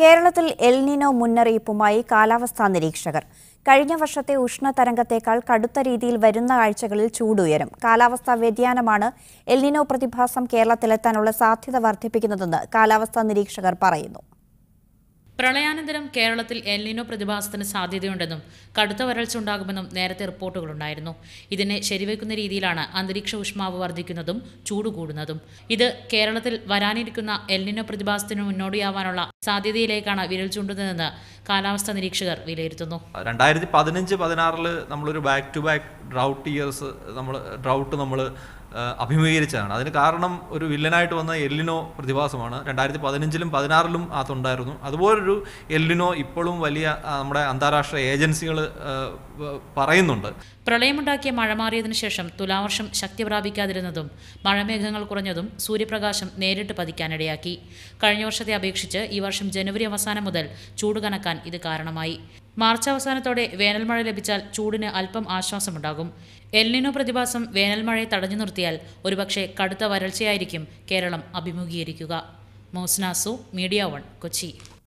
കേരളത്തിൽ El Nino മുന്നറിയിപ്പുമായി കാലാവസ്ഥാ നിരീക്ഷകർ. കഴിഞ്ഞ വർഷത്തെ ഉഷ്ണതരംഗത്തേക്കാൾ കടുത്ത രീതിയിൽ വരുന്ന ആഴ്ചകളിൽ ചൂടുയരും. കാലാവസ്ഥാ വ്യതിയാനമാണ് എൽ നിനോ പ്രതിഭാസം കേരളത്തിലെത്താനുള്ള സാധ്യത വർദ്ധിപ്പിക്കുന്നതെന്ന് കാലാവസ്ഥാ നിരീക്ഷകർ പറയുന്നു. പ്രളയാനന്തരം കേരളത്തിൽ എൽ നിനോ പ്രതിഭാസത്തിന് സാധ്യതയുണ്ടെന്നും കടുത്ത വരൾച്ച ഉണ്ടാകുമെന്നും നേരത്തെ റിപ്പോർട്ടുകളുണ്ടായിരുന്നു. ഇതിനെ ശരിവെക്കുന്ന രീതിയിലാണ് അന്തരീക്ഷ ഊഷ്മാവ് വർദ്ധിക്കുന്നതും ചൂട് കൂടുന്നതും. ഇത് കേരളത്തിൽ വരാനിരിക്കുന്ന എൽ നിനോ പ്രതിഭാസത്തിന് മുന്നോടിയാവാനുള്ള സാധ്യതയിലേക്കാണ് വിരൽ ചൂണ്ടുന്നതെന്ന് കാലാവസ്ഥാ നിരീക്ഷകർ വിലയിരുത്തുന്നു. 2015-16 നമ്മളൊരു ബാക്ക് ടു ബാക്ക് ഡ്രൗട്ട് നമ്മൾ അഭിമുഖീകരിച്ചതാണ്. അതിന് കാരണം ഒരു വില്ലനായിട്ട് വന്ന എൽ നിനോ പ്രതിഭാസമാണ്. 2015-ലും 16-ലും അതുണ്ടായിരുന്നു. അതുപോലൊരു എൽ നിനോ ഇപ്പോഴും വലിയ നമ്മുടെ അന്താരാഷ്ട്ര ഏജൻസികൾ പറയുന്നുണ്ട്. പ്രളയമുണ്ടാക്കിയ മഴ മാറിയതിനു ശേഷം തുലാവർഷം ശക്തി പ്രാപിക്കാതിരുന്നതും മഴമേഘങ്ങൾ കുറഞ്ഞതും സൂര്യപ്രകാശം നേരിട്ട് പതിക്കാനിടയാക്കി. കഴിഞ്ഞ വർഷത്തെ അപേക്ഷിച്ച് ഈ വർഷം ജനുവരി അവസാനം മുതൽ ചൂട് കനക്കാൻ ഇത് കാരണമായി. മാർച്ച് അവസാനത്തോടെ വേനൽമഴ ലഭിച്ചാൽ ചൂടിന് അല്പം ആശ്വാസമുണ്ടാകും. എൽ നിനോ പ്രതിഭാസം വേനൽമഴയെ തടഞ്ഞു നിർത്തിയാൽ ഒരുപക്ഷെ കടുത്ത വരൾച്ചയായിരിക്കും കേരളം അഭിമുഖീകരിക്കുക. മോസ്നാസു, മീഡിയ 1, കൊച്ചി.